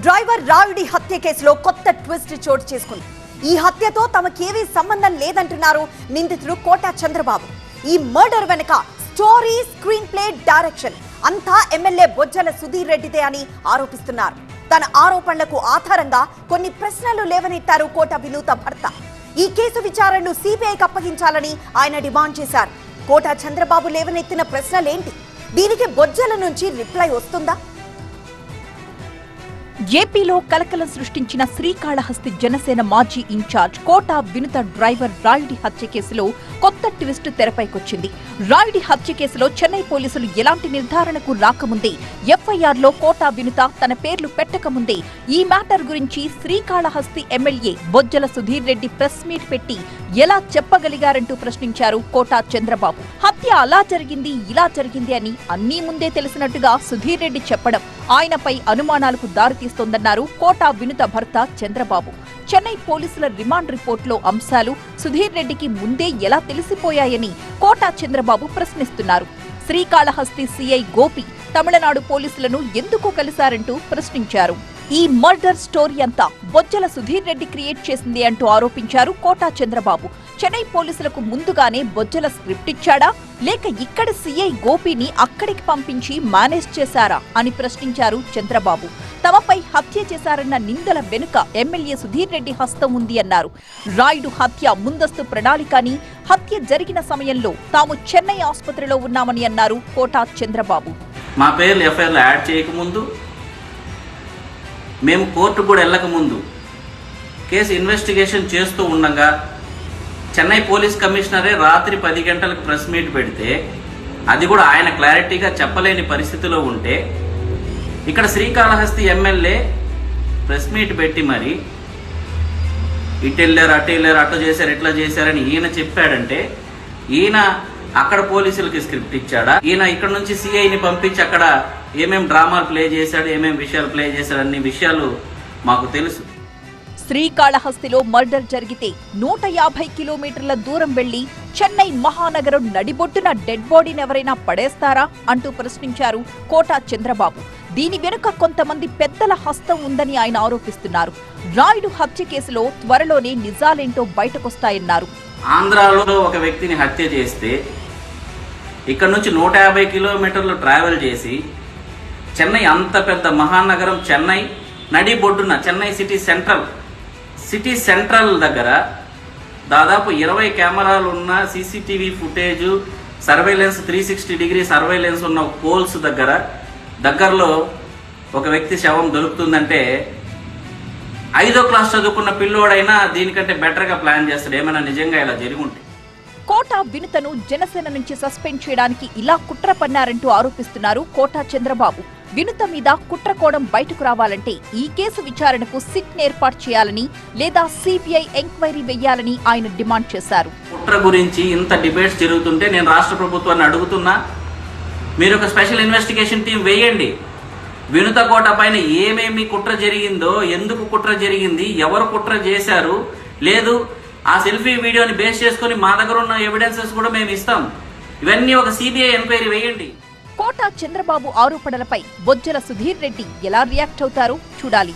Driver రాయుడి హత్య కేసులో కొత్త ట్విస్ట్ చోటు చేసుకుంది. ఈ హత్యతో తమకేవీ సంబంధం లేదంటున్నారు నిందితుడు కోటా చంద్రబాబు. ఈ మర్డర్ వెనుక స్టోరీ, స్క్రీన్ ప్లే, డైరెక్షన్ అంతా ఎమ్మెల్యే బొజ్జల సుధీర్ రెడ్డిదే అని ఆరోపిస్తున్నారు. తన ఆరోపణలకు ఆధారంగా కొన్ని ప్రశ్నలు లేవనెత్తారు కోటా వినూత భర్త. ఈ కేసు విచారణను సిబిఐకి అప్పగించాలని ఆయన డిమాండ్ చేశారు. కోటా చంద్రబాబు లేవనెత్తిన ప్రశ్నలేంటి? దీనికి బొజ్జల నుంచి రిప్లై వస్తుందా? ఏపీలో కలకలం సృష్టించిన శ్రీకాళహస్తి జనసేన మాజీ ఇన్ఛార్జ్ కోటా వినుత డ్రైవర్ రాయుడి హత్య కేసులో కొత్త ట్విస్ట్ తెరపైకొచ్చింది. రాయుడి హత్య కేసులో చెన్నై పోలీసులు ఎలాంటి నిర్ధారణకు రాకముందే, ఎఫ్ఐఆర్లో కోటా వినుత తన పేర్లు పెట్టకముందే ఈ మ్యాటర్ గురించి Srikalahasti MLA Bojjala Sudheer Reddy press meet పెట్టి ఎలా చెప్పగలిగారంటూ ప్రశ్నించారు కోటా చంద్రబాబు. హత్య అలా జరిగింది, ఇలా జరిగింది అని అన్నీ ముందే తెలిసినట్టుగా సుధీర్ రెడ్డి చెప్పడం ఆయనపై అనుమానాలకు దారితీస్తోందన్నారు కోటా వినుత భర్త చంద్రబాబు. చెన్నై పోలీసుల రిమాండ్ రిపోర్టులో అంశాలు సుధీర్ రెడ్డికి ముందే ఎలా తెలిసిపోయాయని కోటా చంద్రబాబు ప్రశ్నిస్తున్నారు. శ్రీకాళహస్తి సిఐ గోపి తమిళనాడు పోలీసులను ఎందుకు కలిశారంటూ ప్రశ్నించారు. ఈ మర్డర్ స్టోరీ అంతా బొజ్జల సుధీర్ రెడ్డి క్రియేట్ చేసింది అంటూ ఆరోపించారు కోటా చంద్రబాబు. చెన్నై పోలీసులకు ముందుగానే బొజ్జల స్క్రిప్ట్ ఇచ్చాడా, లేక ఇక్కడ సిఐ గోపిని అక్కడికి పంపించి మేనేజ్ చేశారా అని ప్రశ్నించారు చంద్రబాబు. తమపై హత్య చేశారన్న నిందల వెనుక ఎమ్మెల్యే సుధీర్ రెడ్డి హస్తం ఉంది అన్నారు. రాయుడు హత్య ముందస్తు ప్రణాళికని, హత్య జరిగిన సమయంలో తాము చెన్నై ఆసుపత్రిలో ఉన్నామని అన్నారు కోటా చంద్రబాబు. మా పేర్లు ఎఫ్ఐఆర్లో యాడ్ చేయకముందు, మేము కోర్టు కూడా వెళ్ళకముందు కేసు ఇన్వెస్టిగేషన్ చేస్తూ ఉండగా చెన్నై పోలీస్ కమిషనరే రాత్రి 10 గంటలకు ప్రెస్ మీట్ పెడితే అది కూడా ఆయన క్లారిటీగా చెప్పలేని పరిస్థితిలో ఉంటే ఇక్కడ శ్రీకాళహస్తి ఎమ్మెల్యే ప్రెస్ మీట్ పెట్టి మరి ఇటు వెళ్ళారు, అటు వెళ్ళారు, అటు చేశారు, ఇట్లా చేశారని ఈయన చెప్పాడంటే ఈయన అక్కడ పోలీసులకి స్క్రిప్ట్ ఇచ్చాడా, ఈయన ఇక్కడ నుంచి సిఐని పంపించి అక్కడ ఏమేం డ్రామాలు ప్లే చేశాడు, ఏమేం విషయాలు ప్లే చేశాడు అన్ని విషయాలు మాకు తెలుసు. శ్రీకాళహస్తిలో మర్డర్ జరిగితే 150 కిలోమీటర్ల దూరం వెళ్లి చెన్నై మహానగరం నడిబొట్టున డెడ్ బాడీని ఎవరైనా పడేస్తారా అంటూ ప్రశ్నించారు కోటా చంద్రబాబు. దీని వెనుక కొంతమంది పెద్దల హస్తం ఉందని ఆయన ఆరోపిస్తున్నారు. రాయుడు హత్య కేసులో త్వరలోనే నిజాలేంటో బయటకొస్తాయన్నారు. ఆంధ్రాలో ఒక వ్యక్తిని హత్య చేస్తే ఇక్కడ నుంచి 150 కిలోమీటర్లు ట్రావెల్ చేసి చెన్నై, అంత పెద్ద మహానగరం చెన్నై నడిబొడ్డున చెన్నై సిటీ సెంట్రల్ దగ్గర దాదాపు 20 కెమెరాలు ఉన్న CCTV footage, surveillance 360 degree surveillance ఉన్న పోల్స్ దగ్గరలో ఒక వ్యక్తి శవం దొరుకుతుందంటే 5వ క్లాస్ చదువుకున్న పిల్లోడైనా దీనికంటే బెటర్గా ప్లాన్ చేస్తాడు ఏమైనా నిజంగా ఇలా జరిగి ఉంటే. కోటా వినుతను జనసేన నుంచి సస్పెండ్ చేయడానికి ఇలా కుట్ర పన్నారంటూ ఆరోపిస్తున్నారు కోటా చంద్రబాబు. వినుత మీద కుట్రకోణం బయటకు రావాలంటే ఈ కేసు విచారణకు సిట్ ఏర్పాటు చేయాలని, లేదా సిబిఐ ఎంక్వైరీ వెయ్యాలని ఆయన డిమాండ్ చేశారు. కుట్ర గురించి ఇంత డిబేట్స్ జరుగుతుంటే నేను రాష్ట్ర ప్రభుత్వాన్ని అడుగుతున్నా, మీరు ఒక స్పెషల్ ఇన్వెస్టిగేషన్ టీం వేయండి. వినుత కోట పైన ఏమేమి కుట్ర జరిగిందో, ఎందుకు కుట్ర జరిగింది, ఎవరు కుట్ర చేశారు, లేదు ఆ సెల్ఫీ వీడియోని బేస్ చేసుకుని మా దగ్గర ఉన్న ఎవిడెన్సెస్ కూడా మేము ఇస్తాం. ఇవన్నీ ఒక సిబిఐ ఎంక్వైరీ వేయండి. కోటా చంద్రబాబు ఆరోపణలపై బొజ్జల సుధీర్ రెడ్డి ఎలా రియాక్ట్ అవుతారో చూడాలి.